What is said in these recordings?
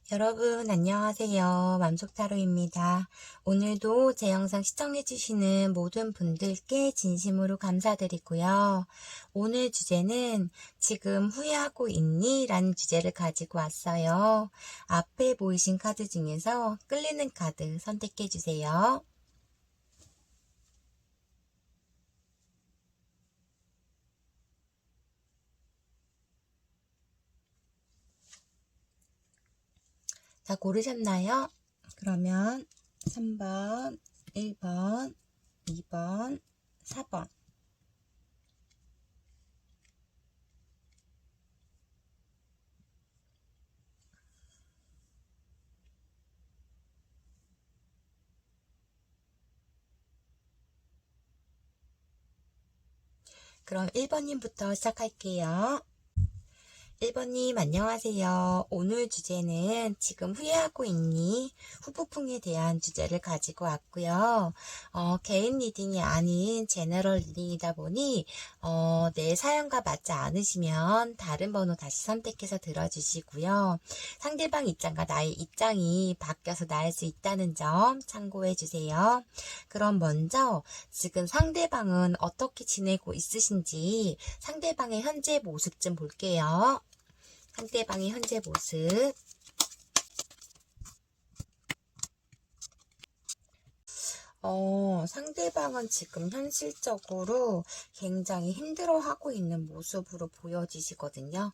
여러분 안녕하세요. 맘속타로입니다. 오늘도 제 영상 시청해주시는 모든 분들께 진심으로 감사드리고요. 오늘 주제는 지금 후회하고 있니? 라는 주제를 가지고 왔어요. 앞에 보이신 카드 중에서 끌리는 카드 선택해주세요. 다 고르셨나요? 그러면 3번, 1번, 2번, 4번. 그럼 1번님부터 시작할게요. 1번님 안녕하세요. 오늘 주제는 지금 후회하고 있니? 후폭풍에 대한 주제를 가지고 왔고요. 개인 리딩이 아닌 제너럴 리딩이다 보니 내 사연과 맞지 않으시면 다른 번호 다시 선택해서 들어주시고요. 상대방 입장과 나의 입장이 바뀌어서 나을 수 있다는 점 참고해 주세요. 그럼 먼저 지금 상대방은 어떻게 지내고 있으신지 상대방의 현재 모습 좀 볼게요. 상대방의 현재 모습. 상대방은 지금 현실적으로 굉장히 힘들어하고 있는 모습으로 보여지시거든요.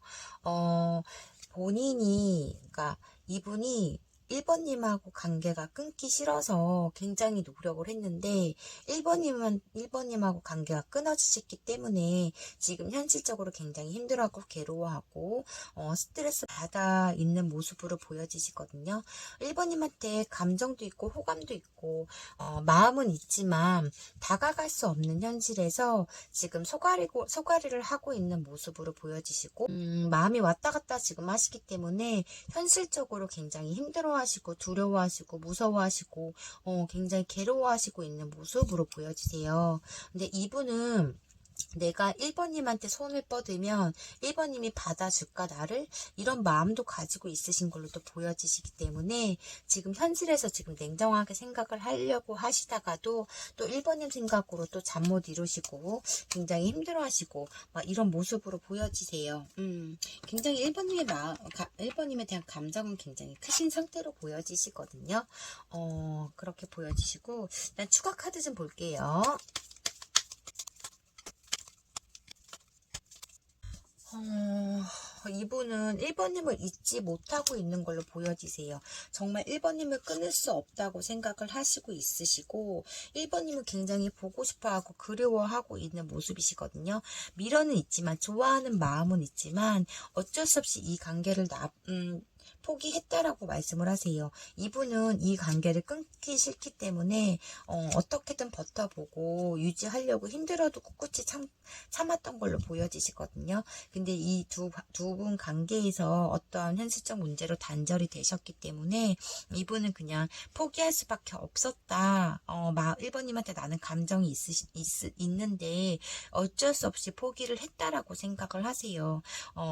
그러니까 이분이 1번님하고 관계가 끊기 싫어서 굉장히 노력을 했는데 1번님하고 관계가 끊어지셨기 때문에 지금 현실적으로 굉장히 힘들어하고 괴로워하고 스트레스 받아 있는 모습으로 보여지시거든요. 1번님한테 감정도 있고 호감도 있고 마음은 있지만 다가갈 수 없는 현실에서 지금 소가리를 하고 있는 모습으로 보여지시고 마음이 왔다 갔다 지금 하시기 때문에 현실적으로 굉장히 힘들어하시고 두려워하시고 무서워하시고 굉장히 괴로워하시고 있는 모습으로 보여지세요. 근데 이분은 내가 1번님한테 손을 뻗으면 1번님이 받아줄까 나를? 이런 마음도 가지고 있으신 걸로 또 보여지시기 때문에 지금 현실에서 지금 냉정하게 생각을 하려고 하시다가도 또 1번님 생각으로 또 잠 못 이루시고 굉장히 힘들어하시고 막 이런 모습으로 보여지세요. 굉장히 1번님에 대한 감정은 굉장히 크신 상태로 보여지시거든요. 그렇게 보여지시고 일단 추가 카드 좀 볼게요. 이분은 1번님을 잊지 못하고 있는 걸로 보여지세요. 정말 1번님을 끊을 수 없다고 생각을 하시고 있으시고 1번님을 굉장히 보고 싶어하고 그리워하고 있는 모습이시거든요. 미련은 있지만 좋아하는 마음은 있지만 어쩔 수 없이 이 관계를 포기했다라고 말씀을 하세요. 이분은 이 관계를 끊기 싫기 때문에 어떻게든 버텨보고 유지하려고 힘들어도 꿋꿋이 참았던 걸로 보여지시거든요. 근데 이 두 분 관계에서 어떠한 현실적 문제로 단절이 되셨기 때문에 이분은 그냥 포기할 수밖에 없었다. 1번님한테 나는 감정이 있는데 어쩔 수 없이 포기를 했다라고 생각을 하세요.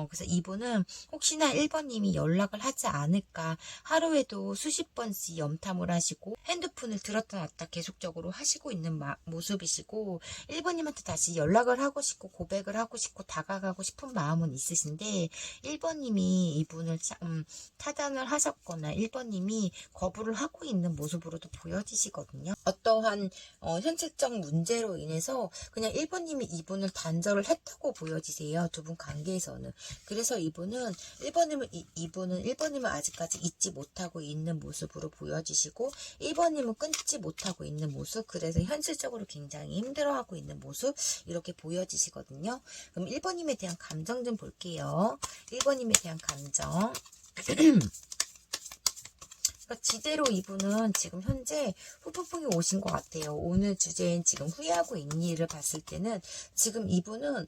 그래서 이분은 혹시나 1번님이 연락을 하지 않을까 하루에도 수십 번씩 염탐을 하시고 핸드폰을 들었다 놨다 계속적으로 하시고 있는 모습이시고 1번님한테 다시 연락을 하고 싶고 고백을 하고 싶고 다가가고 싶은 마음은 있으신데 1번님이 이분을 타단을 하셨거나 1번님이 거부를 하고 있는 모습으로도 보여지시거든요. 어떠한 현실적 문제로 인해서 그냥 1번님이 이분을 단절을 했다고 보여지세요. 두 분 관계에서는. 그래서 이분은 1번님을 아직까지 잊지 못하고 있는 모습으로 보여지시고 1번님은 끊지 못하고 있는 모습, 그래서 현실적으로 굉장히 힘들어하고 있는 모습 이렇게 보여지시거든요. 그럼 1번님에 대한 감정 좀 볼게요. 1번님에 대한 감정. 지대로 이분은 지금 현재 후폭풍이 오신 것 같아요. 오늘 주제인 지금 후회하고 있니를 봤을 때는 지금 이분은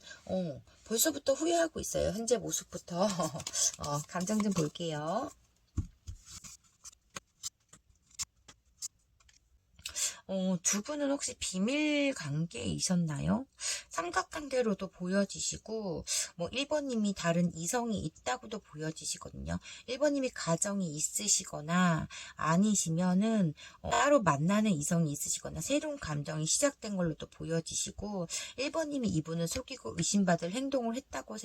벌써부터 후회하고 있어요. 현재 모습부터. 감정 좀 볼게요. 두 분은 혹시 비밀 관계이셨나요? 삼각관계로도 보여지시고, 뭐 1번님이 다른 이성이 있다고도 보여지시거든요. 1번님이 가정이 있으시거나 아니시면은 따로 만나는 이성이 있으시거나 새로운 감정이 시작된 걸로도 보여지시고, 1번님이 이분을 속이고 의심받을 행동을 했다고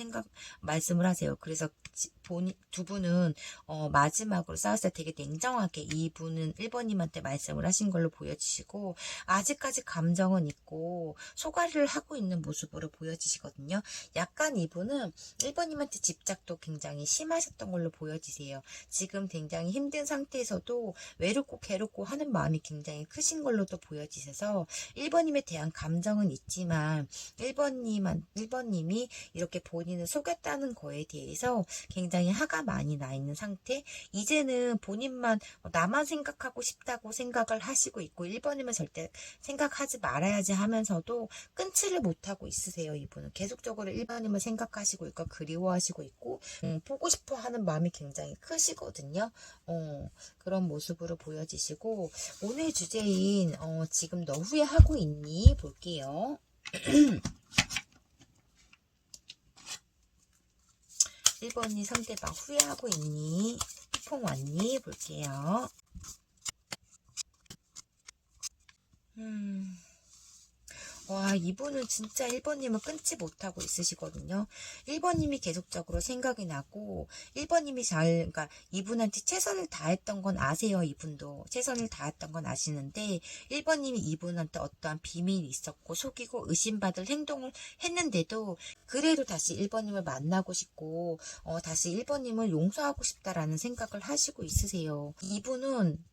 말씀을 하세요. 그래서 두 분은 마지막으로 싸웠을 때 되게 냉정하게 이분은 1번님한테 말씀을 하신 걸로 보여지시고, 아직까지 감정은 있고 소가리를 하고 있는 모습으로 보여지시거든요. 약간 이분은 1번님한테 집착도 굉장히 심하셨던 걸로 보여지세요. 지금 굉장히 힘든 상태에서도 외롭고 괴롭고 하는 마음이 굉장히 크신 걸로도 보여지셔서 1번님에 대한 감정은 있지만 1번님이 이렇게 본인을 속였다는 거에 대해서 굉장히 화가 많이 나 있는 상태. 이제는 본인만 나만 생각하고 싶다고 생각을 하시고 있고 1번님은 절대 생각하지 말아야지 하면서도 끊지를 못하고 있으세요. 이분은 계속적으로 1번님을 생각하시고 있고 그리워하시고 있고 보고 싶어 하는 마음이 굉장히 크시거든요. 그런 모습으로 보여지시고, 오늘 주제인 지금 너 후회하고 있니? 볼게요. 1번이 상대방 후회하고 있니? 폭풍 왔니? 볼게요. 와, 이분은 진짜 1번님을 끊지 못하고 있으시거든요. 1번님이 계속적으로 생각이 나고, 1번님이 그러니까 이분한테 최선을 다했던 건 아세요, 이분도. 최선을 다했던 건 아시는데, 1번님이 이분한테 어떠한 비밀이 있었고, 속이고 의심받을 행동을 했는데도, 그래도 다시 1번님을 만나고 싶고, 다시 1번님을 용서하고 싶다라는 생각을 하시고 있으세요. 이분은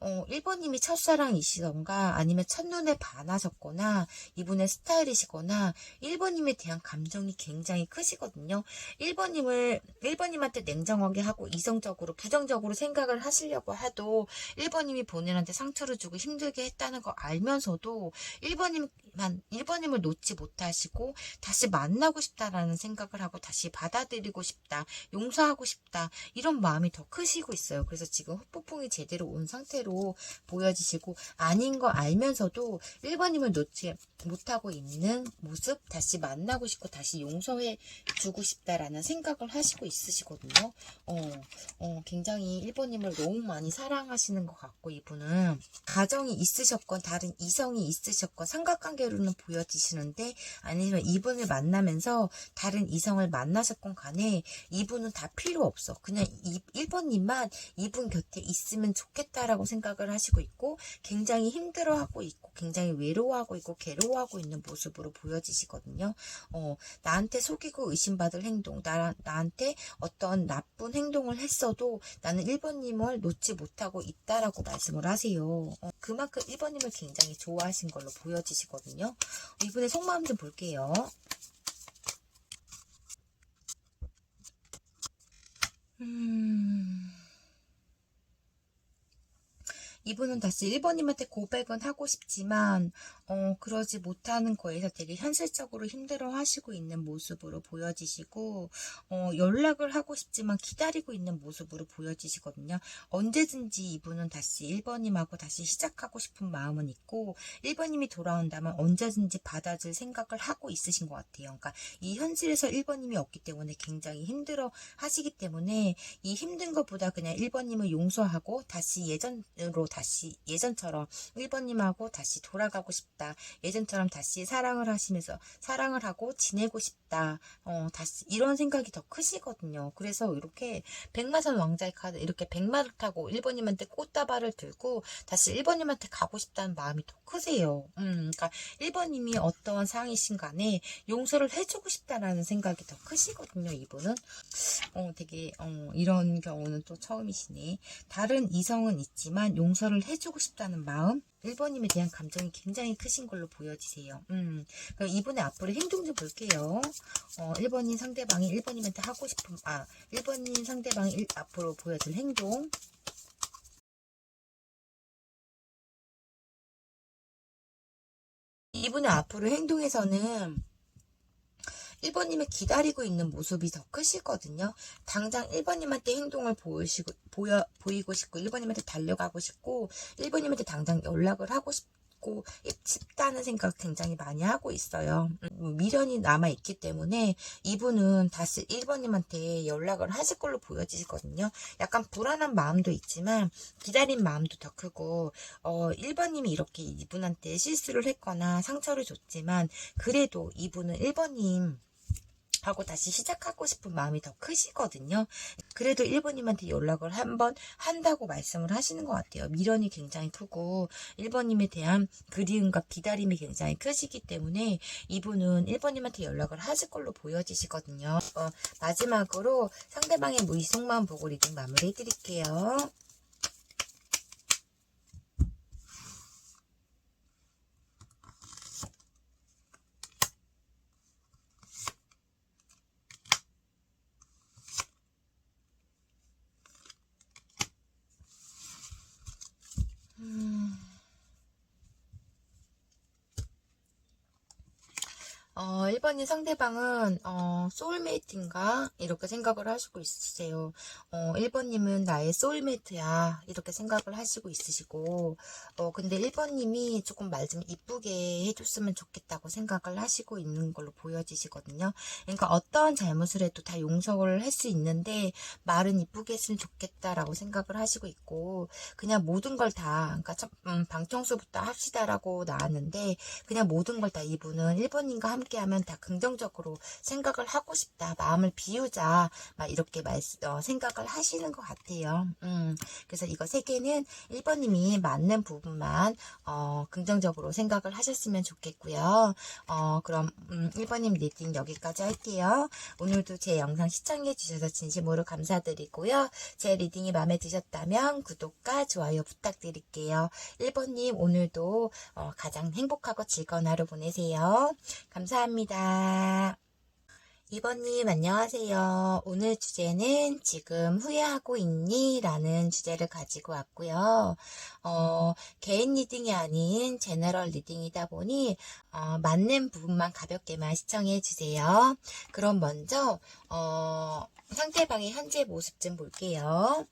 1번님이 첫사랑이시던가 아니면 첫눈에 반하셨거나 이분의 스타일이시거나 1번님에 대한 감정이 굉장히 크시거든요. 1번님한테 냉정하게 하고 이성적으로 부정적으로 생각을 하시려고 해도 1번님이 본인한테 상처를 주고 힘들게 했다는 거 알면서도 1번님을 놓지 못하시고 다시 만나고 싶다라는 생각을 하고 다시 받아들이고 싶다, 용서하고 싶다 이런 마음이 더 크시고 있어요. 그래서 지금 후폭풍이 제대로 온 상태로 보여지시고 아닌 거 알면서도 1번님을 놓지 못하고 있는 모습, 다시 만나고 싶고 다시 용서해 주고 싶다라는 생각을 하시고 있으시거든요. 굉장히 1번님을 너무 많이 사랑하시는 것 같고, 이분은 가정이 있으셨건 다른 이성이 있으셨건 삼각관계로는 보여지시는데, 아니면 이분을 만나면서 다른 이성을 만나셨건 간에 이분은 다 필요 없어. 그냥 1번님만 이분 곁에 있으면 좋겠다라고 생각을 하시고 있고, 굉장히 힘들어하고 있고 굉장히 외로워하고 있고 괴로워하고 있는 모습으로 보여지시거든요. 나한테 속이고 의심받을 행동, 나한테 어떤 나쁜 행동을 했어도 나는 1번님을 놓지 못하고 있다라고 말씀을 하세요. 그만큼 1번님을 굉장히 좋아하신 걸로 보여지시거든요. 이분의 속마음 좀 볼게요. 이분은 다시 1번님한테 고백은 하고 싶지만 그러지 못하는 거에서 되게 현실적으로 힘들어 하시고 있는 모습으로 보여지시고, 연락을 하고 싶지만 기다리고 있는 모습으로 보여지시거든요. 언제든지 이분은 다시 1번님하고 다시 시작하고 싶은 마음은 있고 1번님이 돌아온다면 언제든지 받아줄 생각을 하고 있으신 것 같아요. 그러니까 이 현실에서 1번님이 없기 때문에 굉장히 힘들어 하시기 때문에 이 힘든 것보다 그냥 1번님을 용서하고 다시 예전처럼 1번님하고 다시 돌아가고 싶다. 예전처럼 다시 사랑을 하고 지내고 싶다. 다시 이런 생각이 더 크시거든요. 그래서 이렇게 백마산 왕자의 카드, 이렇게 백마를 타고 1번님한테 꽃다발을 들고 다시 1번님한테 가고 싶다는 마음이 더 크세요. 그러니까 1번님이 어떤 상황이신 간에 용서를 해주고 싶다라는 생각이 더 크시거든요. 이분은 되게 이런 경우는 또 처음이시네. 다른 이성은 있지만 용서를 해주고 싶다는 마음, 1번님에 대한 감정이 굉장히 크신 걸로 보여지세요. 그럼 이분의 앞으로 행동 좀 볼게요. 1번님 상대방이 1번님한테 하고 싶은 1번님 상대방이 앞으로 보여줄 행동. 이분의 앞으로 행동에서는 1번님이 기다리고 있는 모습이 더 크시거든요. 당장 1번님한테 행동을 보이고 싶고 1번님한테 달려가고 싶고 1번님한테 당장 연락을 하고 싶고 싶고 싶다는 생각 굉장히 많이 하고 있어요. 미련이 남아있기 때문에 이분은 다시 1번님한테 연락을 하실 걸로 보여지거든요. 약간 불안한 마음도 있지만 기다린 마음도 더 크고 1번님이 이렇게 이분한테 실수를 했거나 상처를 줬지만 그래도 이분은 1번님 하고 다시 시작하고 싶은 마음이 더 크시거든요. 그래도 1번님한테 연락을 한번 한다고 말씀을 하시는 것 같아요. 미련이 굉장히 크고 1번님에 대한 그리움과 기다림이 굉장히 크시기 때문에 이분은 1번님한테 연락을 하실 걸로 보여지시거든요. 마지막으로 상대방의 무의속마음 보고 리딩 마무리 해드릴게요. 음... 1번님 상대방은 소울메이트인가? 이렇게 생각을 하시고 있으세요. 1번님은 나의 소울메이트야. 이렇게 생각을 하시고 있으시고 근데 1번님이 조금 말 좀 이쁘게 해줬으면 좋겠다고 생각을 하시고 있는 걸로 보여지시거든요. 그러니까 어떠한 잘못을 해도 다 용서를 할 수 있는데 말은 이쁘게 했으면 좋겠다라고 생각을 하시고 있고 그냥 모든 걸 다 그러니까 방청소부터 합시다라고 나왔는데 그냥 모든 걸 다 이분은 1번님과 함께 하면 다 긍정적으로 생각을 하고 싶다. 마음을 비우자. 막 이렇게 생각을 하시는 것 같아요. 그래서 이거 3개는 1번님이 맞는 부분만 긍정적으로 생각을 하셨으면 좋겠고요. 그럼 1번님 리딩 여기까지 할게요. 오늘도 제 영상 시청해 주셔서 진심으로 감사드리고요. 제 리딩이 마음에 드셨다면 구독과 좋아요 부탁드릴게요. 1번님 오늘도 가장 행복하고 즐거운 하루 보내세요. 감사합니다. 2번님 안녕하세요. 오늘 주제는 지금 후회하고 있니? 라는 주제를 가지고 왔고요. 개인 리딩이 아닌 제너럴 리딩이다 보니 맞는 부분만 가볍게만 시청해 주세요. 그럼 먼저 상대방의 현재 모습 좀 볼게요.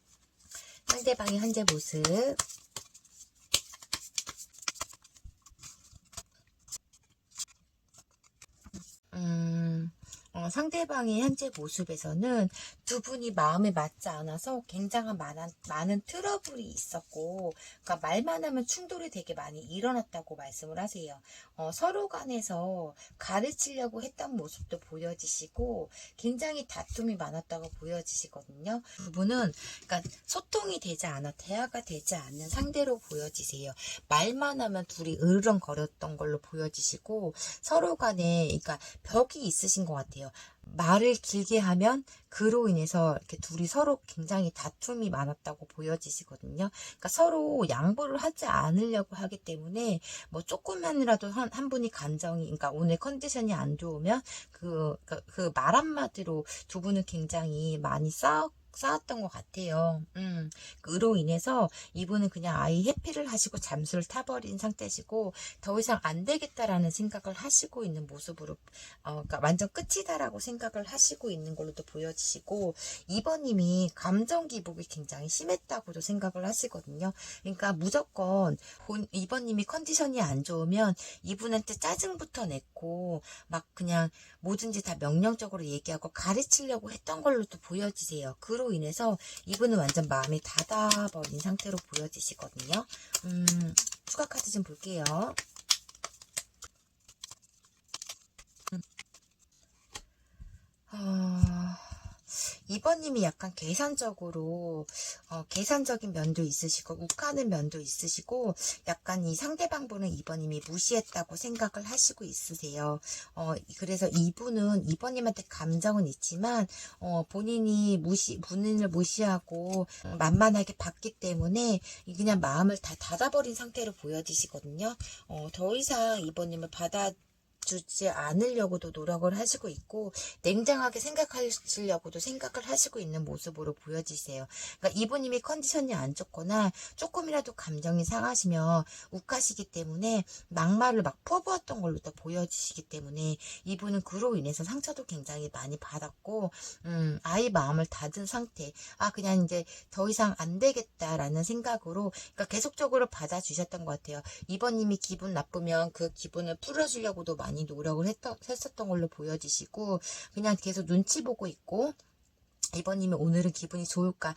상대방의 현재 모습. 상대방의 현재 모습에서는 두 분이 마음에 맞지 않아서 굉장한 많은 트러블이 있었고, 그러니까 말만 하면 충돌이 되게 많이 일어났다고 말씀을 하세요. 서로 간에서 가르치려고 했던 모습도 보여지시고, 굉장히 다툼이 많았다고 보여지시거든요. 두 분은 그러니까 소통이 되지 않아 대화가 되지 않는 상대로 보여지세요. 말만 하면 둘이 으르렁거렸던 걸로 보여지시고, 서로 간에 그러니까 벽이 있으신 것 같아요. 말을 길게 하면 그로 인해서 이렇게 둘이 서로 굉장히 다툼이 많았다고 보여지시거든요. 그러니까 서로 양보를 하지 않으려고 하기 때문에 뭐 조금만이라도 한 분이 감정이 그러니까 오늘 컨디션이 안 좋으면 그 말 한마디로 두 분은 굉장히 많이 쌓았던 것 같아요. 그로 인해서 이분은 그냥 아이 회피를 하시고 잠수를 타버린 상태시고 더 이상 안 되겠다라는 생각을 하시고 있는 모습으로 그러니까 완전 끝이다라고 생각을 하시고 있는 걸로도 보여지시고 2번님이 감정 기복이 굉장히 심했다고도 생각을 하시거든요. 그러니까 무조건 2번님이 컨디션이 안 좋으면 이분한테 짜증부터 냈고 막 그냥 뭐든지 다 명령적으로 얘기하고 가르치려고 했던 걸로도 보여지세요. 그로 인해서 이분은 완전 마음이 닫아버린 상태로 보여지시거든요. 추가 카드 좀 볼게요. 2번님이 약간 계산적인 면도 있으시고 욱하는 면도 있으시고 약간 이 상대방분은 2번님이 무시했다고 생각을 하시고 있으세요. 그래서 이분은 2번님한테 감정은 있지만 본인을 무시하고 만만하게 봤기 때문에 그냥 마음을 다 닫아버린 상태로 보여지시거든요. 더 이상 2번님을 주지 않으려고도 노력을 하시고 있고 냉정하게 생각하시려고도 생각을 하시고 있는 모습으로 보여지세요. 그러니까 이분님이 컨디션이 안 좋거나 조금이라도 감정이 상하시면 욱하시기 때문에 막말을 막 퍼부었던 걸로 또 보여지시기 때문에 이분은 그로 인해서 상처도 굉장히 많이 받았고 아이 마음을 닫은 상태. 그냥 이제 더 이상 안 되겠다라는 생각으로 그러니까 계속적으로 받아주셨던 것 같아요. 이번님이 기분 나쁘면 그 기분을 풀어주려고도 많이 노력을 했었던 걸로 보여지시고 그냥 계속 눈치 보고 있고 이번님이 오늘은 기분이 좋을까?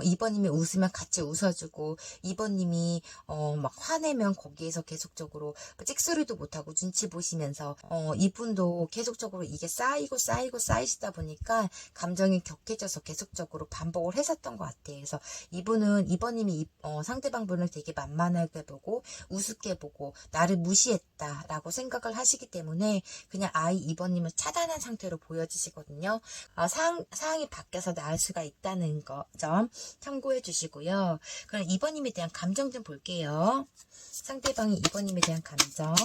이번님이 웃으면 같이 웃어주고, 이번님이, 막 화내면 거기에서 계속적으로 찍소리도 못하고 눈치 보시면서, 이분도 계속적으로 이게 쌓이시다 보니까 감정이 격해져서 계속적으로 반복을 했었던 것 같아요. 그래서 이번님이 상대방 분을 되게 만만하게 보고, 우습게 보고, 나를 무시했다라고 생각을 하시기 때문에 그냥 이번님을 차단한 상태로 보여지시거든요. 상황이 바뀌어서 나을 수가 있다는 점 참고해 주시고요. 그럼 2번님에 대한 감정 좀 볼게요. 상대방이 2번님에 대한 감정.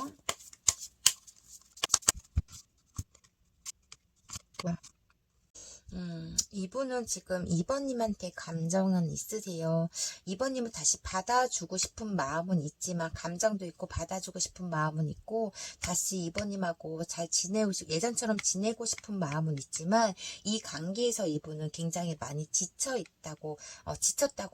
이분은 지금 2번님한테 감정은 있으세요. 2번님은 다시 받아주고 싶은 마음은 있지만 감정도 있고 받아주고 싶은 마음은 있고 다시 2번님하고 잘 예전처럼 지내고 싶은 마음은 있지만 이 관계에서 이분은 굉장히 많이 지쳤다고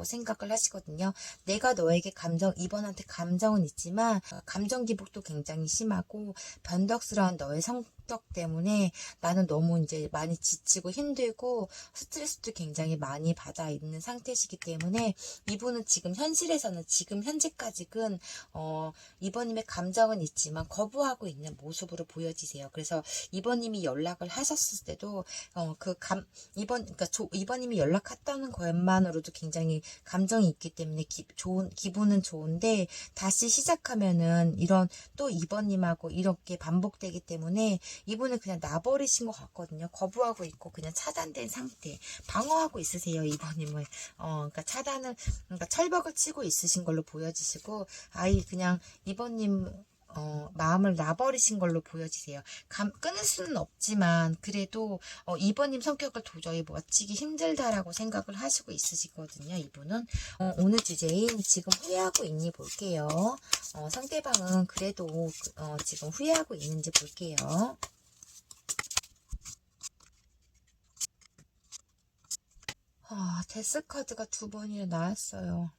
생각을 하시거든요. 내가 너에게 2번한테 감정은 있지만 감정 기복도 굉장히 심하고 변덕스러운 너의 성격 때문에 나는 너무 이제 많이 지치고 힘들고 스트레스도 굉장히 많이 받아 있는 상태시기 때문에 이분은 지금 현재까지는 이번님의 감정은 있지만 거부하고 있는 모습으로 보여지세요. 그래서 이번님이 연락을 하셨을 때도 이번님이 연락했다는 것만으로도 굉장히 감정이 있기 때문에 기분은 좋은데 다시 시작하면은 또 이번님하고 이렇게 반복되기 때문에 이분은 그냥 놔버리신 것 같거든요. 거부하고 있고 그냥 차단된 상태, 방어하고 있으세요. 이번님을 그러니까 철벽을 치고 있으신 걸로 보여지시고 그냥 이번님 마음을 놔버리신 걸로 보여지세요. 끊을 수는 없지만 그래도 이번님 성격을 도저히 멋지기 힘들다라고 생각을 하시고 있으시거든요. 이분은 오늘 주제인 지금 후회하고 있니 볼게요. 상대방은 그래도 지금 후회하고 있는지 볼게요. 데스카드가 2번이나 나왔어요.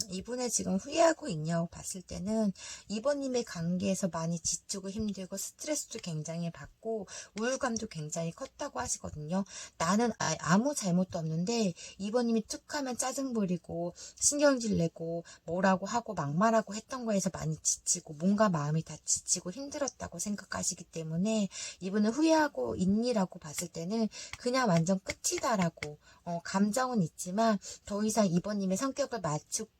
이분의 지금 후회하고 있냐고 봤을 때는 이번님의 관계에서 많이 지치고 힘들고 스트레스도 굉장히 받고 우울감도 굉장히 컸다고 하시거든요. 나는 아무 잘못도 없는데 이번님이 툭하면 짜증 부리고 신경질 내고 뭐라고 하고 막말하고 했던 거에서 많이 지치고 뭔가 마음이 다 지치고 힘들었다고 생각하시기 때문에 이분은 후회하고 있니라고 봤을 때는 그냥 완전 끝이다라고 감정은 있지만 더 이상 이번님의 성격을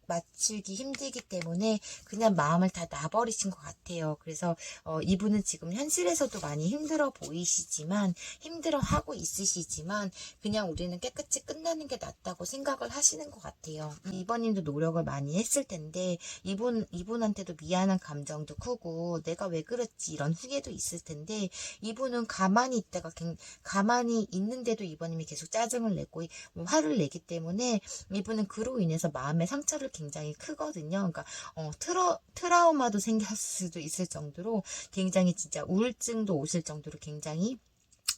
맞추기 힘들기 때문에 그냥 마음을 다 놔버리신 것 같아요. 그래서 이분은 지금 현실에서도 많이 힘들어하고 있으시지만 그냥 우리는 깨끗이 끝나는 게 낫다고 생각을 하시는 것 같아요. 이번님도 노력을 많이 했을 텐데 이분한테도 미안한 감정도 크고 내가 왜 그랬지 이런 후회도 있을 텐데 이분은 가만히 있는데도 이번님이 계속 짜증을 내고 화를 내기 때문에 이분은 그로 인해서 마음의 상처를 굉장히 크거든요. 그러니까 트라우마도 생겼을 수도 있을 정도로 굉장히 진짜 우울증도 오실 정도로 굉장히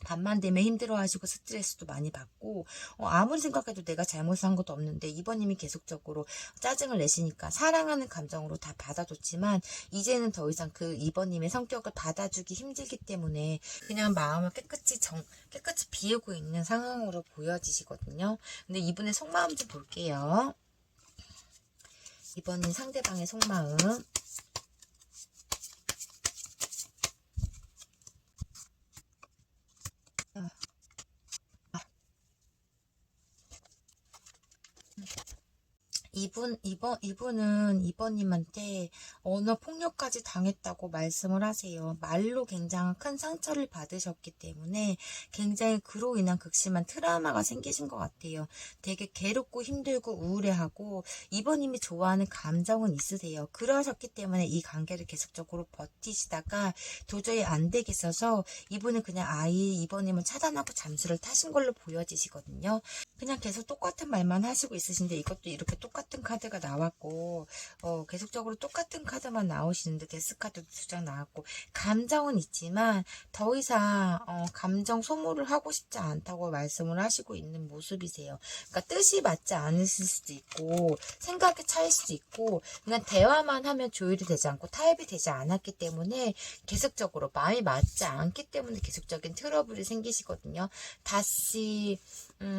밤만 되면 힘들어하시고 스트레스도 많이 받고 아무리 생각해도 내가 잘못한 것도 없는데 이번님이 계속적으로 짜증을 내시니까 사랑하는 감정으로 다 받아줬지만 이제는 더 이상 그 이번님의 성격을 받아주기 힘들기 때문에 그냥 마음을 깨끗이 비우고 있는 상황으로 보여지시거든요. 근데 이분의 속마음 좀 볼게요. 이번은 상대방의 속마음. 이번님한테 언어 폭력까지 당했다고 말씀을 하세요. 말로 굉장히 큰 상처를 받으셨기 때문에 굉장히 그로 인한 극심한 트라우마가 생기신 것 같아요. 되게 괴롭고 힘들고 우울해하고 이번님이 좋아하는 감정은 있으세요. 그러셨기 때문에 이 관계를 계속적으로 버티시다가 도저히 안 되겠어서 이분은 그냥 이번님을 차단하고 잠수를 타신 걸로 보여지시거든요. 그냥 계속 똑같은 말만 하시고 있으신데 이것도 이렇게 똑같은 카드가 나왔고 계속적으로 똑같은 카드만 나오시는데 데스카드도 2장 나왔고 감정은 있지만 더 이상 감정 소모를 하고 싶지 않다고 말씀을 하시고 있는 모습이세요. 그러니까 뜻이 맞지 않으실 수도 있고 생각이 차일 수도 있고 그냥 대화만 하면 조율이 되지 않고 타협이 되지 않았기 때문에 계속적으로 마음이 맞지 않기 때문에 계속적인 트러블이 생기시거든요. 다시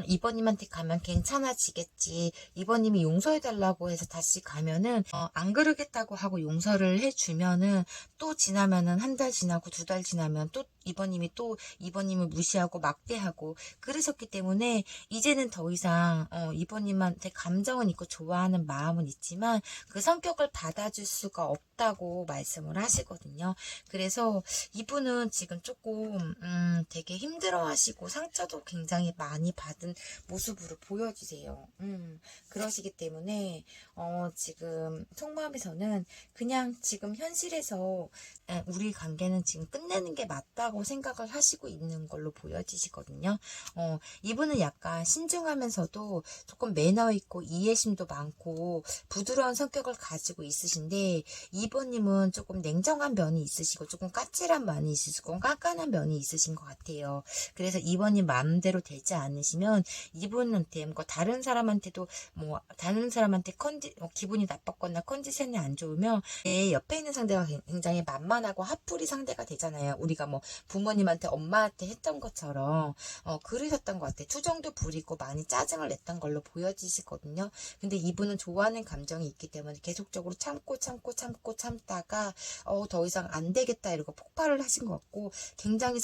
이번님한테 가면 괜찮아지겠지. 이번님이 용서해달라고 해서 다시 가면은 안 그러겠다고 하고 용서를 해주면은 또 지나면은 1달 지나고 2달 지나면 또 이번님을 무시하고 막대하고 그러셨기 때문에 이제는 더 이상 이번님한테 감정은 있고 좋아하는 마음은 있지만 그 성격을 받아줄 수가 없다고 말씀을 하시거든요. 그래서 이분은 지금 조금 되게 힘들어하시고 상처도 굉장히 많이 받은 모습으로 보여주세요. 그러시기 때문에 지금 속마음에서는 그냥 지금 현실에서 우리 관계는 지금 끝내는 게 맞다고 생각을 하시고 있는 걸로 보여지시거든요. 이분은 약간 신중하면서도 조금 매너 있고 이해심도 많고 부드러운 성격을 가지고 있으신데 이번님은 조금 냉정한 면이 있으시고 조금 까칠한 면이 있으시고 깐깐한 면이 있으신 것 같아요. 그래서 이번님 마음대로 되지 않으시면 이분한테 뭐 다른 사람한테도 다른 사람한테 기분이 나빴거나 컨디션이 안 좋으면 내 옆에 있는 상대가 굉장히 만만하고 핫플이 상대가 되잖아요. 우리가 뭐 부모님한테 엄마한테 했던 것처럼 그러셨던 것 같아요. 투정도 부리고 많이 짜증을 냈던 걸로 보여지시거든요. 근데 이분은 좋아하는 감정이 있기 때문에 계속적으로 참다가 더 이상 안 되겠다 이러고 폭발을 하신 것 같고 굉장히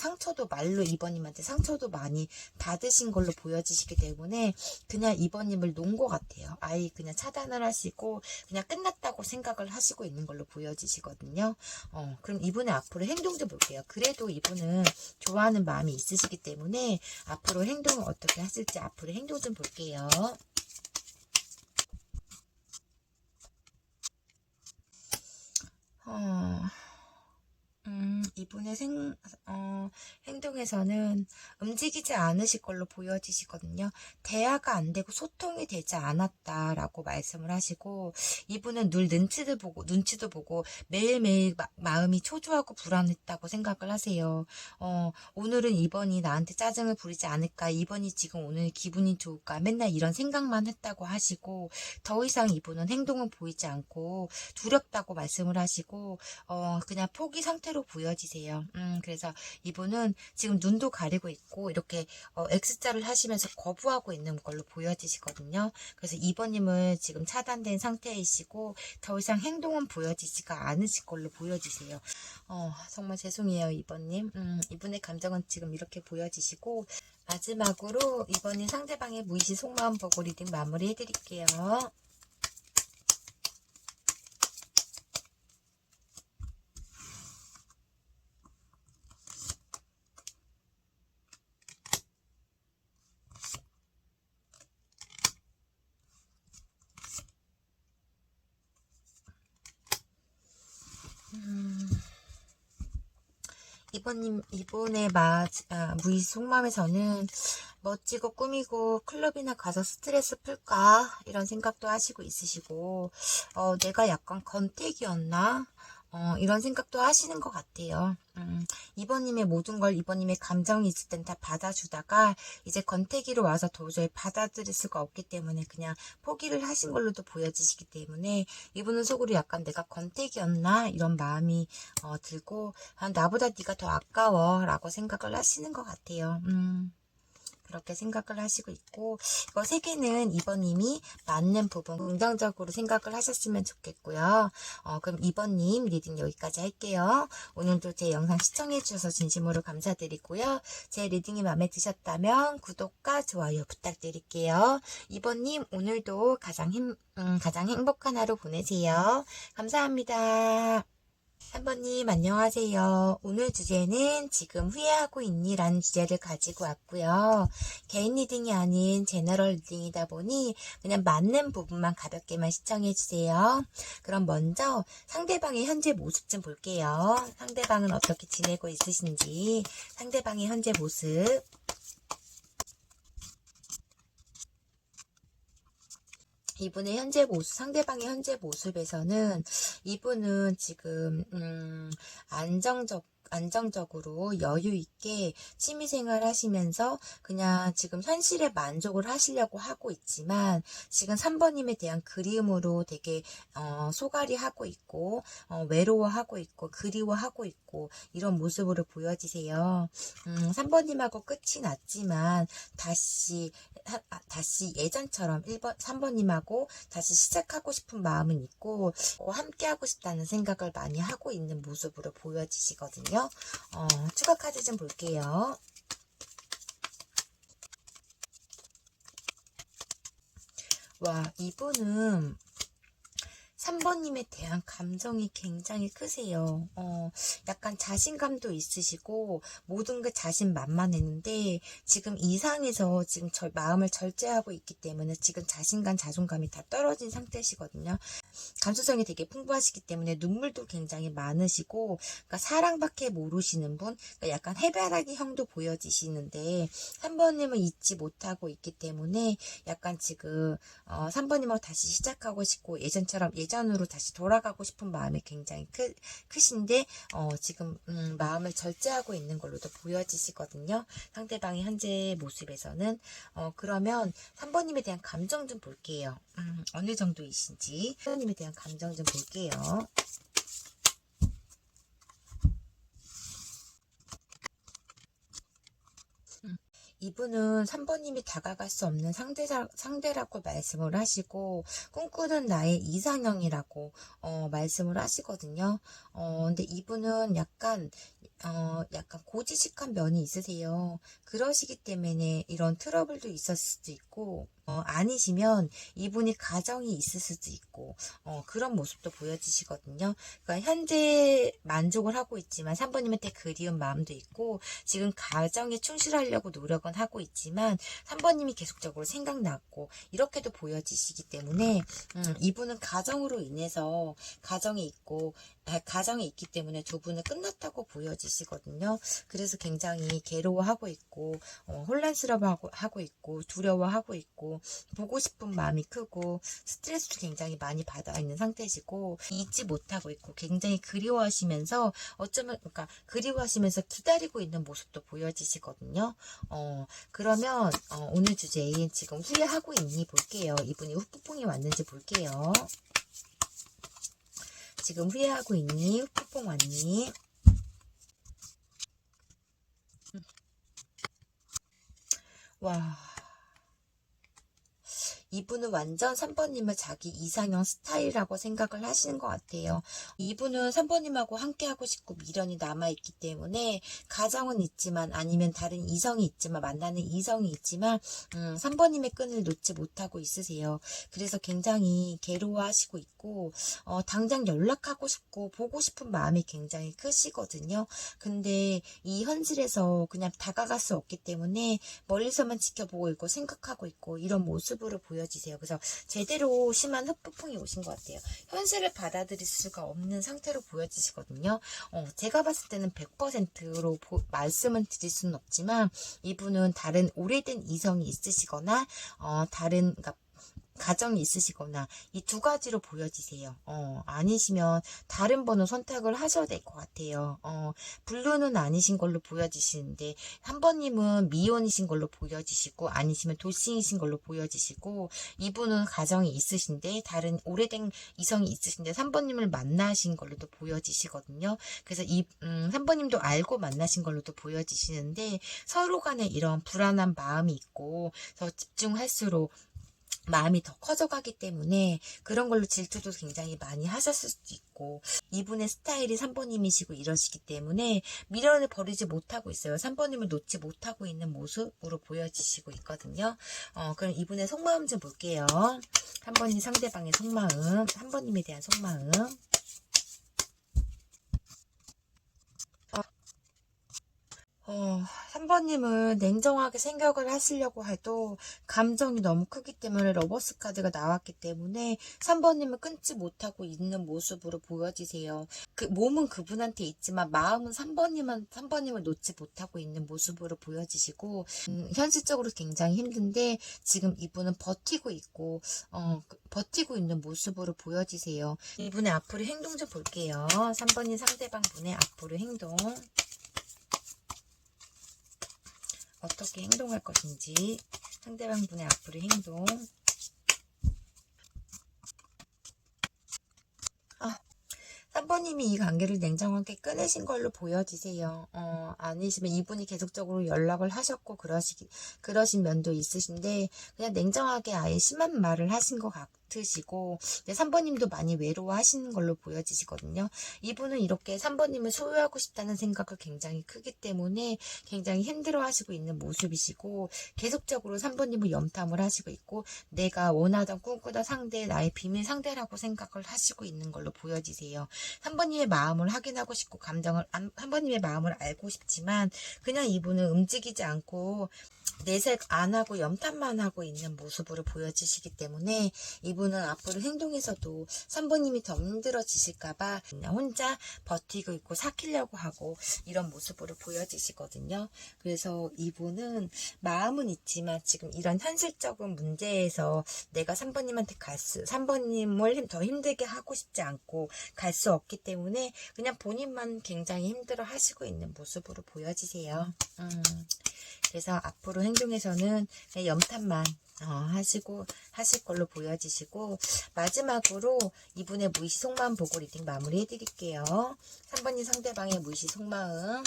말로 이번님한테 상처도 많이 받으신 걸로 보여지시기 때문에 그냥 이번님을 놓은 것 같아요. 그냥 차단을 하시고 그냥 끝났다고 생각을 하시고 있는 걸로 보여지시거든요. 그럼 이분의 앞으로 행동 좀 볼게요. 그래도 이분은 좋아하는 마음이 있으시기 때문에 앞으로 행동을 어떻게 하실지 앞으로 행동 좀 볼게요. 이분의 행동에서는 움직이지 않으실 걸로 보여지시거든요. 대화가 안 되고 소통이 되지 않았다라고 말씀을 하시고 이분은 늘 눈치도 보고 매일매일 마음이 초조하고 불안했다고 생각을 하세요. 오늘은 이번이 나한테 짜증을 부리지 않을까, 이번이 지금 오늘 기분이 좋을까, 맨날 이런 생각만 했다고 하시고 더 이상 이분은 행동은 보이지 않고 두렵다고 말씀을 하시고 그냥 포기 상태로 보여지세요. 그래서 이분은 지금 눈도 가리고 있고 이렇게 X자를 하시면서 거부하고 있는 걸로 보여지시거든요. 그래서 이번님을 지금 차단된 상태이시고 더 이상 행동은 보여지지가 않으실 걸로 보여지세요. 정말 죄송해요, 이번님. 이분의 감정은 지금 이렇게 보여지시고 마지막으로 이번님 상대방의 무의식 속마음 보고 리딩 마무리 해드릴게요. 이번의 무의식 속마음에서는 멋지고 꾸미고 클럽이나 가서 스트레스 풀까 이런 생각도 하시고 있으시고 내가 약간 건태기였나 이런 생각도 하시는 것 같아요. 이번님의 모든 걸 이번님의 감정이 있을 땐 다 받아주다가 이제 건태기로 와서 도저히 받아들일 수가 없기 때문에 그냥 포기를 하신 걸로도 보여지시기 때문에 이분은 속으로 약간 내가 건태기였나 이런 마음이 들고 나보다 네가 더 아까워 라고 생각을 하시는 것 같아요. 그렇게 생각을 하시고 있고, 이거 3개는 2번님이 맞는 부분 긍정적으로 생각을 하셨으면 좋겠고요. 그럼 2번님 리딩 여기까지 할게요. 오늘도 제 영상 시청해주셔서 진심으로 감사드리고요. 제 리딩이 마음에 드셨다면 구독과 좋아요 부탁드릴게요. 2번님 오늘도 가장 행복한 하루 보내세요. 감사합니다. 3번님 안녕하세요. 오늘 주제는 지금 후회하고 있니? 라는 주제를 가지고 왔고요. 개인 리딩이 아닌 제너럴 리딩이다 보니 그냥 맞는 부분만 가볍게만 시청해주세요. 그럼 먼저 상대방의 현재 모습 좀 볼게요. 상대방은 어떻게 지내고 있으신지, 상대방의 현재 모습. 이분의 현재 모습, 상대방의 현재 모습에서는 이분은 지금 안정적으로 여유 있게 취미생활 하시면서 그냥 지금 현실에 만족을 하시려고 하고 있지만, 지금 3번님에 대한 그리움으로 되게 소갈이 하고 있고 외로워하고 있고 그리워하고 있고 이런 모습으로 보여지세요. 3번님하고 끝이 났지만 다시 예전처럼 3번님하고 다시 시작하고 싶은 마음은 있고 함께 하고 싶다는 생각을 많이 하고 있는 모습으로 보여지시거든요. 추가 카드 좀 볼게요. 와, 이분은 3번님에 대한 감정이 굉장히 크세요. 약간 자신감도 있으시고 모든 게 자신만만했는데 지금 이상해서 지금 마음을 절제하고 있기 때문에 지금 자신감, 자존감이 다 떨어진 상태시거든요. 감수성이 되게 풍부하시기 때문에 눈물도 굉장히 많으시고, 그러니까 사랑밖에 모르시는 분, 그러니까 약간 해바라기 형도 보여지시는데 3번님을 잊지 못하고 있기 때문에 약간 지금 3번님하고 다시 시작하고 싶고 예전으로 다시 돌아가고 싶은 마음이 굉장히 크신데 지금 마음을 절제하고 있는 걸로도 보여지시거든요. 상대방의 현재 모습에서는. 그러면 3번님에 대한 감정 좀 볼게요. 어느 정도이신지 3번님에 대한 감정 좀 볼게요. 이분은 3번님이 다가갈 수 없는 상대라고 말씀을 하시고 꿈꾸는 나의 이상형이라고 말씀을 하시거든요. 근데 이분은 약간 고지식한 면이 있으세요. 그러시기 때문에 이런 트러블도 있었을 수도 있고, 아니시면 이분이 가정이 있을 수도 있고, 그런 모습도 보여지시거든요. 그러니까 현재 만족을 하고 있지만 3번님한테 그리운 마음도 있고, 지금 가정에 충실하려고 노력은 하고 있지만 3번님이 계속적으로 생각났고 이렇게도 보여지시기 때문에 이분은 가정으로 인해서 가정이 있기 때문에 두 분은 끝났다고 보여지시거든요. 그래서 굉장히 괴로워하고 있고 혼란스러워하고 있고 두려워하고 있고 보고 싶은 마음이 크고 스트레스도 굉장히 많이 받아 있는 상태시고 잊지 못하고 있고 굉장히 그리워하시면서 그러니까 그리워하시면서 기다리고 있는 모습도 보여지시거든요. 그러면 오늘 주제인 지금 후회하고 있니 볼게요. 이분이 후폭풍이 왔는지 볼게요. 지금 후회하고 있니? 후폭풍 왔니? 와, 이분은 완전 3번님을 자기 이상형 스타일이라고 생각을 하시는 것 같아요. 이분은 3번님하고 함께하고 싶고 미련이 남아있기 때문에 가정은 있지만 아니면 다른 이성이 있지만 만나는 이성이 있지만 3번님의 끈을 놓지 못하고 있으세요. 그래서 굉장히 괴로워하시고 있고 당장 연락하고 싶고 보고 싶은 마음이 굉장히 크시거든요. 근데 이 현실에서 그냥 다가갈 수 없기 때문에 멀리서만 지켜보고 있고 생각하고 있고 이런 모습으로 보여지세요. 그래서 제대로 심한 흑폭풍이 오신 것 같아요. 현실을 받아들일 수가 없는 상태로 보여지시거든요. 제가 봤을 때는 100%로 말씀은 드릴 수는 없지만 이분은 다른 오래된 이성이 있으시거나 그러니까 가정이 있으시거나 이 두 가지로 보여지세요. 아니시면 다른 번호 선택을 하셔야 될 것 같아요. 블루는 아니신 걸로 보여지시는데 3번님은 미혼이신 걸로 보여지시고 아니시면 돌싱이신 걸로 보여지시고 이분은 가정이 있으신데 다른 오래된 이성이 있으신데 3번님을 만나신 걸로도 보여지시거든요. 그래서 3번님도 알고 만나신 걸로도 보여지시는데 서로 간에 이런 불안한 마음이 있고 더 집중할수록 마음이 더 커져가기 때문에 그런 걸로 질투도 굉장히 많이 하셨을 수도 있고 이분의 스타일이 3번님이시고 이러시기 때문에 미련을 버리지 못하고 있어요. 3번님을 놓지 못하고 있는 모습으로 보여지시고 있거든요. 그럼 이분의 속마음 좀 볼게요. 3번님 상대방의 속마음, 3번님에 대한 속마음. 3번님은 냉정하게 생각을 하시려고 해도 감정이 너무 크기 때문에 러버스 카드가 나왔기 때문에 3번님을 끊지 못하고 있는 모습으로 보여지세요. 그 몸은 그분한테 있지만 마음은 3번님을 놓지 못하고 있는 모습으로 보여지시고 현실적으로 굉장히 힘든데 지금 이분은 버티고 있고 버티고 있는 모습으로 보여지세요. 이분의 앞으로 행동 좀 볼게요. 3번님 상대방 분의 앞으로 행동. 어떻게 행동할 것인지 상대방 분의 앞으로 행동. 3번님이 이 관계를 냉정하게 끊으신 걸로 보여지세요. 아니시면 이분이 계속적으로 연락을 하셨고 그러신 면도 있으신데 그냥 냉정하게 아예 심한 말을 하신 것 같으시고 3번님도 많이 외로워하시는 걸로 보여지시거든요. 이분은 이렇게 3번님을 소유하고 싶다는 생각을 굉장히 크기 때문에 굉장히 힘들어하시고 있는 모습이시고 계속적으로 3번님을 염탐을 하시고 있고 내가 원하던 꿈꾸던 상대 나의 비밀 상대라고 생각을 하시고 있는 걸로 보여지세요. 3번님의 마음을 확인하고 싶고 3번님의 마음을 알고 싶지만 그냥 이분은 움직이지 않고 내색 안 하고 염탐만 하고 있는 모습으로 보여지시기 때문에 이분은 앞으로 행동에서도 3번님이 더 힘들어지실까봐 그냥 혼자 버티고 있고 삭히려고 하고 이런 모습으로 보여지시거든요. 그래서 이분은 마음은 있지만 지금 이런 현실적인 문제에서 내가 3번님한테 3번님을 더 힘들게 하고 싶지 않고 갈 수 없기 때문에 그냥 본인만 굉장히 힘들어 하시고 있는 모습으로 보여지세요. 그래서 앞으로 행동에서는 그냥 염탐만 하실 걸로 보여지시고 마지막으로 이분의 무의식 속마음 보고 리딩 마무리 해드릴게요. 3번님 상대방의 무의식 속마음.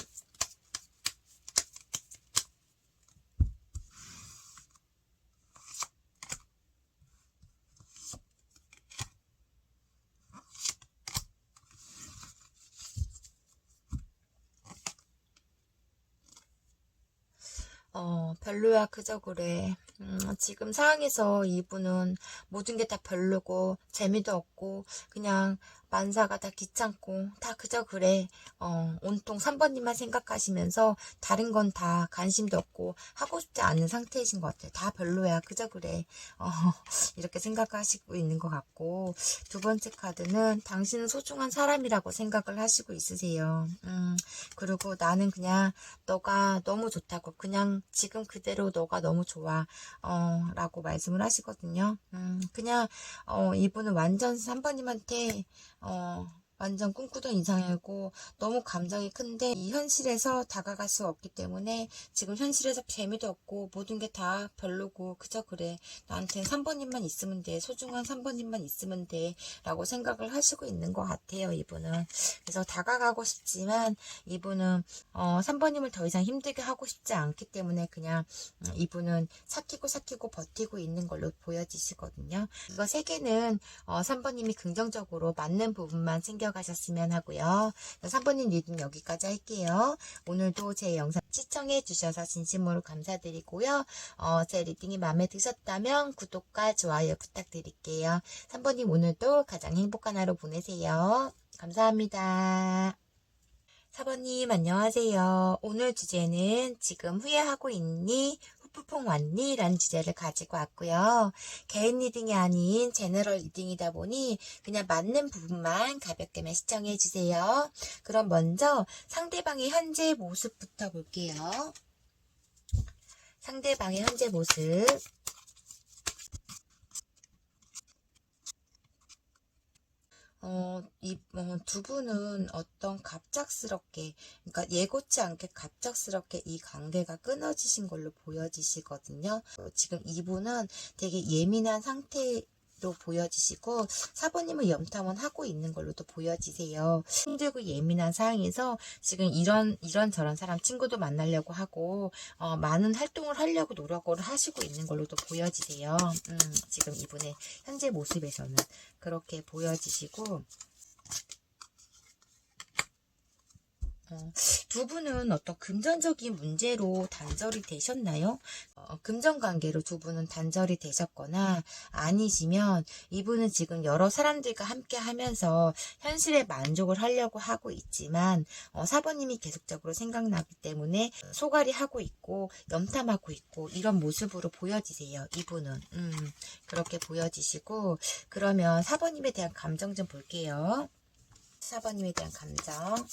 별로야 그저 그래. 지금 상황에서 이분은 모든 게 다 별로고 재미도 없고 그냥 만사가 다 귀찮고 다 그저 그래. 온통 3번님만 생각하시면서 다른 건 다 관심도 없고 하고 싶지 않은 상태이신 것 같아요. 다 별로야 그저 그래. 이렇게 생각하시고 있는 것 같고 두 번째 카드는 당신은 소중한 사람이라고 생각을 하시고 있으세요. 그리고 나는 그냥 너가 너무 좋다고 그냥 지금 그대로 너가 너무 좋아 라고 말씀을 하시거든요. 그냥 이분은 완전 3번님한테 완전 꿈꾸던 이상이고 너무 감정이 큰데 이 현실에서 다가갈 수 없기 때문에 지금 현실에서 재미도 없고 모든 게 다 별로고 그저 그래 나한테는 3번님만 있으면 돼 소중한 3번님만 있으면 돼 라고 생각을 하시고 있는 것 같아요. 이분은 그래서 다가가고 싶지만 이분은 3번님을 더 이상 힘들게 하고 싶지 않기 때문에 그냥 이분은 삭히고 버티고 있는 걸로 보여지시거든요. 이거 세 개는 3번님이 긍정적으로 맞는 부분만 챙겨가셨으면 하고요. 3번님 리딩 여기까지 할게요. 오늘도 제 영상 시청해 주셔서 진심으로 감사드리고요. 제 리딩이 마음에 드셨다면 구독과 좋아요 부탁드릴게요. 3번님 오늘도 가장 행복한 하루 보내세요. 감사합니다. 4번님 안녕하세요. 오늘 주제는 지금 후회하고 있니? 후폭풍 왔니? 라는 주제를 가지고 왔고요. 개인 리딩이 아닌 제너럴 리딩이다 보니 그냥 맞는 부분만 가볍게만 시청해 주세요. 그럼 먼저 상대방의 현재 모습부터 볼게요. 상대방의 현재 모습. 두 분은 어떤 갑작스럽게, 그러니까 예고치 않게 갑작스럽게 이 관계가 끊어지신 걸로 보여지시거든요. 지금 이분은 되게 예민한 상태로 보여지시고, 사부님은 염탐은 하고 있는 걸로도 보여지세요. 힘들고 예민한 상황에서 지금 이런저런 사람 친구도 만나려고 하고, 많은 활동을 하려고 노력을 하시고 있는 걸로도 보여지세요. 지금 이분의 현재 모습에서는 그렇게 보여지시고, 두 분은 어떤 금전적인 문제로 단절이 되셨나요? 금전관계로 두 분은 단절이 되셨거나 아니시면 이분은 지금 여러 사람들과 함께 하면서 현실에 만족을 하려고 하고 있지만 사부님이 계속적으로 생각나기 때문에 소갈이 하고 있고 염탐하고 있고 이런 모습으로 보여지세요. 이분은 그렇게 보여지시고, 그러면 사부님에 대한 감정 좀 볼게요. 사부님에 대한 감정.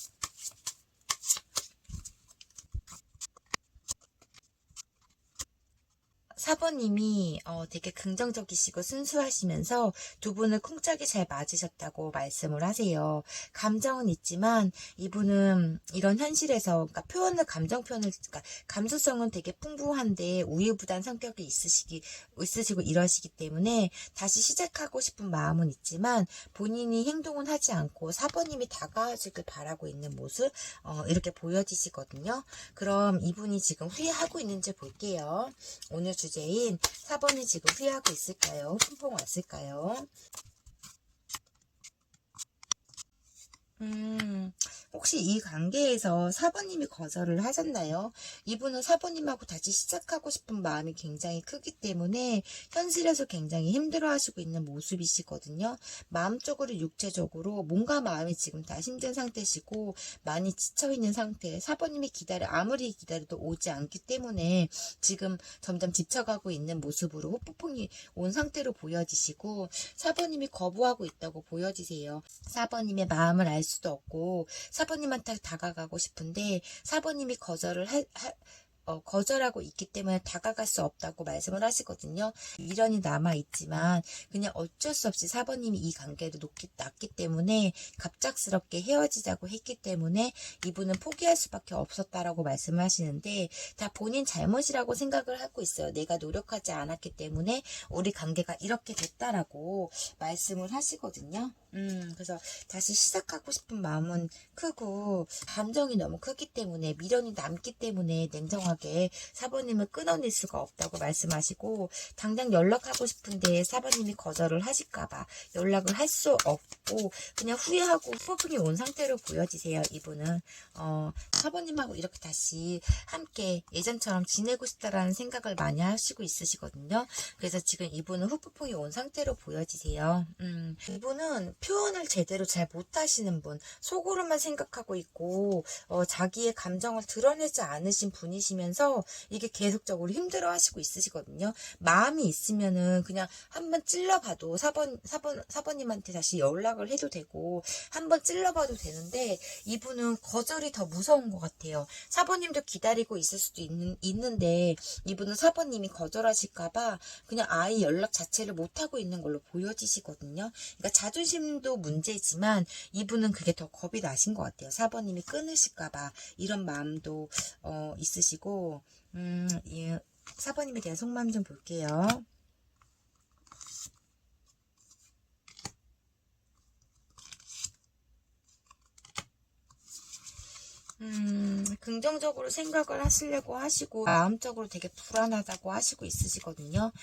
사부님이 되게 긍정적이시고 순수하시면서 두 분을 쿵짝이 잘 맞으셨다고 말씀을 하세요. 감정은 있지만 이분은 이런 현실에서, 그러니까 감정 표현을, 그러니까 감수성은 되게 풍부한데 우유부단 성격이 있으시고 이러시기 때문에 다시 시작하고 싶은 마음은 있지만 본인이 행동은 하지 않고 사부님이 다가와주길 바라고 있는 모습, 이렇게 보여지시거든요. 그럼 이분이 지금 후회하고 있는지 볼게요. 오늘 주제인 4번이 지금 후회하고 있을까요? 풍풍 왔을까요? 혹시 이 관계에서 사부님이 거절을 하셨나요? 이분은 사부님하고 다시 시작하고 싶은 마음이 굉장히 크기 때문에 현실에서 굉장히 힘들어 하시고 있는 모습이시거든요. 마음적으로 육체적으로 몸과 마음이 지금 다 힘든 상태시고 많이 지쳐있는 상태. 사부님이 아무리 기다려도 오지 않기 때문에 지금 점점 지쳐가고 있는 모습으로 후폭풍이 온 상태로 보여지시고, 사부님이 거부하고 있다고 보여지세요. 사부님의 마음을 알 수도 없고 사부님한테 다가가고 싶은데 사부님이 거절하고 있기 때문에 다가갈 수 없다고 말씀을 하시거든요. 미련이 남아있지만 그냥 어쩔 수 없이 사부님이 이 관계를 놨기 때문에 갑작스럽게 헤어지자고 했기 때문에 이분은 포기할 수밖에 없었다라고 말씀을 하시는데, 다 본인 잘못이라고 생각을 하고 있어요. 내가 노력하지 않았기 때문에 우리 관계가 이렇게 됐다라고 말씀을 하시거든요. 그래서 다시 시작하고 싶은 마음은 크고 감정이 너무 크기 때문에, 미련이 남기 때문에 냉정하게 사부님을 끊어낼 수가 없다고 말씀하시고, 당장 연락하고 싶은데 사부님이 거절을 하실까봐 연락을 할 수 없고 그냥 후회하고 후폭풍이 온 상태로 보여지세요. 이분은 사부님하고 이렇게 다시 함께 예전처럼 지내고 싶다라는 생각을 많이 하시고 있으시거든요. 그래서 지금 이분은 후폭풍이 온 상태로 보여지세요. 이분은 표현을 제대로 잘 못하시는 분, 속으로만 생각하고 있고 자기의 감정을 드러내지 않으신 분이시면서 이게 계속적으로 힘들어 하시고 있으시거든요. 마음이 있으면은 그냥 한번 찔러봐도 사부님한테 다시 연락을 해도 되고 한번 찔러봐도 되는데, 이분은 거절이 더 무서운 것 같아요. 사부님도 기다리고 있을 수도 있는데 이분은 사부님이 거절하실까봐 그냥 아예 연락 자체를 못하고 있는 걸로 보여지시거든요. 그러니까 자존심도 문제지만 이분은 그게 더 겁이 나신 것 같아요. 사부님이 끊으실까봐 이런 마음도 있으시고, 예, 사부님에 대한 속마음 좀 볼게요. 긍정적으로 생각을 하시려고 하시고 마음적으로 되게 불안하다고 하시고 있으시거든요.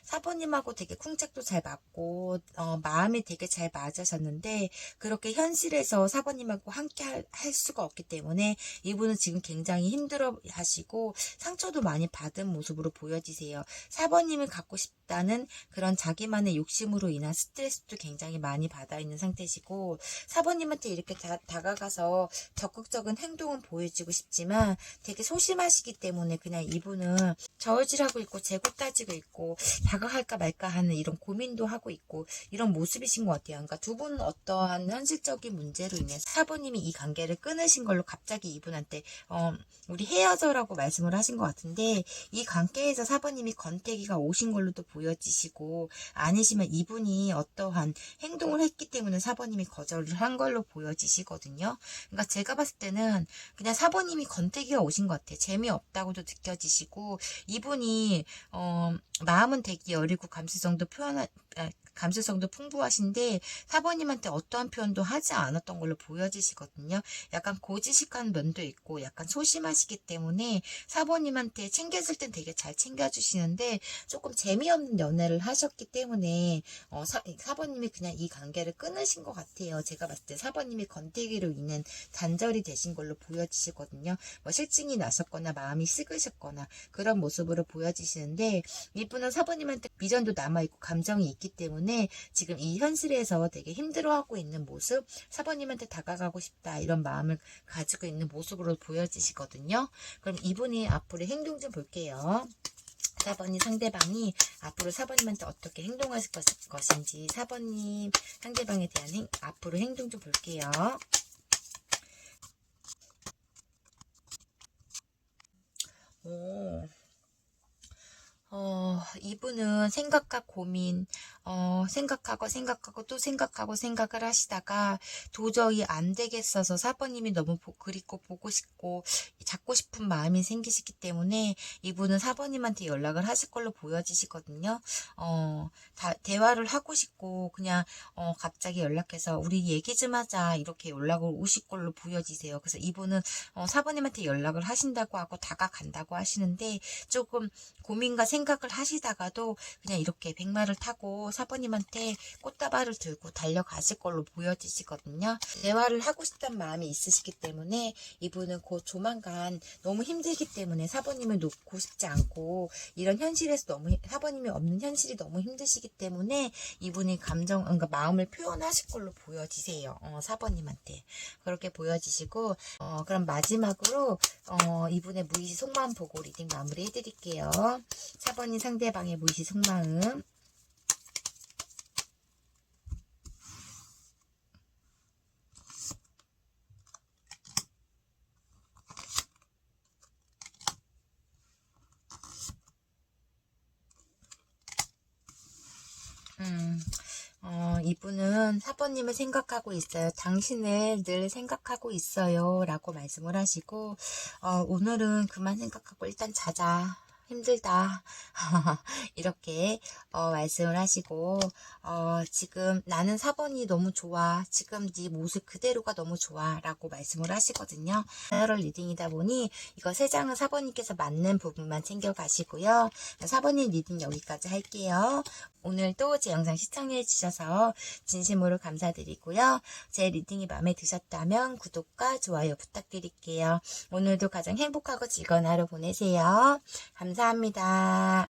사부님하고 되게 쿵짝도 잘 맞고 마음이 되게 잘 맞으셨는데 그렇게 현실에서 사부님하고 함께 할 수가 없기 때문에 이분은 지금 굉장히 힘들어 하시고 상처도 많이 받은 모습으로 보여지세요. 사부님을 갖고 싶다는 그런 자기만의 욕심으로 인한 스트레스도 굉장히 많이 받아 있는 상태시고, 사부님한테 이렇게 다가가서 적극적인 행동은 보여주고 싶지만 되게 소심하시기 때문에 그냥 이분은 저울질하고 있고 재고 따지고 있고 다가갈까 말까 하는 이런 고민도 하고 있고 이런 모습이신 것 같아요. 그러니까 두 분은 어떠한 현실적인 문제로 인해서 사부님이 이 관계를 끊으신 걸로 갑자기 이분한테 우리 헤어져라고 말씀을 하신 것 같은데, 이 관계에서 사부님이 권태기가 오신 걸로도 보여지시고, 아니시면 이분이 어떠한 행동을 했기 때문에 4번님이 거절을 한 걸로 보여지시거든요. 그러니까 제가 봤을 때는 그냥 4번님이 건태기가 오신 것 같아요. 재미없다고도 느껴지시고, 이분이 마음은 되게 여리고 감수성도 풍부하신데 4번님한테 어떠한 표현도 하지 않았던 걸로 보여지시거든요. 약간 고지식한 면도 있고 약간 소심하시기 때문에 4번님한테 챙겨줄 땐 되게 잘 챙겨주시는데 조금 재미없는 연애를 하셨기 때문에 4번님이 그냥 이 관계를 끊으신 것 같아요. 제가 봤을 때 4번님이 건태기로 인한 단절이 되신 걸로 보여지시거든요. 뭐 실증이 나셨거나 마음이 식으셨거나 그런 모습으로 보여지시는데, 이분은 4번님한테 미련도 남아있고 감정이 있기 때문에 지금 이 현실에서 되게 힘들어하고 있는 모습, 4번님한테 다가가고 싶다 이런 마음을 가지고 있는 모습으로 보여지시거든요. 그럼 이분이 앞으로 행동 좀 볼게요. 4번이 상대방이 앞으로 4번님한테 어떻게 행동하실 것인지 4번님 상대방에 대한 앞으로 행동 좀 볼게요. 오. 이분은 생각과 고민, 생각하고 또 생각을 하시다가 도저히 안 되겠어서 4번님이 너무 그립고 보고 싶고 잡고 싶은 마음이 생기시기 때문에 이분은 4번님한테 연락을 하실 걸로 보여지시거든요. 대화를 하고 싶고 그냥 갑자기 연락해서 우리 얘기 좀 하자 이렇게 연락을 오실 걸로 보여지세요. 그래서 이분은 4번님한테 연락을 하신다고 하고 다가간다고 하시는데 조금 고민과 생각을 하시다가도 그냥 이렇게 백마를 타고 4번님한테 꽃다발을 들고 달려가실 걸로 보여지시거든요. 대화를 하고 싶다는 마음이 있으시기 때문에 이분은 곧 조만간 너무 힘들기 때문에 4번님을 놓고 싶지 않고 이런 현실에서 너무 4번님이 없는 현실이 너무 힘드시기 때문에 이분이 그러니까 마음을 표현하실 걸로 보여지세요. 4번님한테 그렇게 보여지시고, 그럼 마지막으로 이분의 무의식 속마음 보고 리딩 마무리 해드릴게요. 4번이 상대방의 무의식 속마음. 이분은 4번님을 생각하고 있어요. 당신을 늘 생각하고 있어요. 라고 말씀을 하시고, 오늘은 그만 생각하고 일단 자자. 힘들다. 이렇게 말씀을 하시고, 지금 나는 4번이 너무 좋아. 지금 네 모습 그대로가 너무 좋아. 라고 말씀을 하시거든요. general 리딩이다 보니 이거 3장은 4번님께서 맞는 부분만 챙겨가시고요. 4번님 리딩 여기까지 할게요. 오늘도 제 영상 시청해 주셔서 진심으로 감사드리고요. 제 리딩이 마음에 드셨다면 구독과 좋아요 부탁드릴게요. 오늘도 가장 행복하고 즐거운 하루 보내세요. 감사합니다.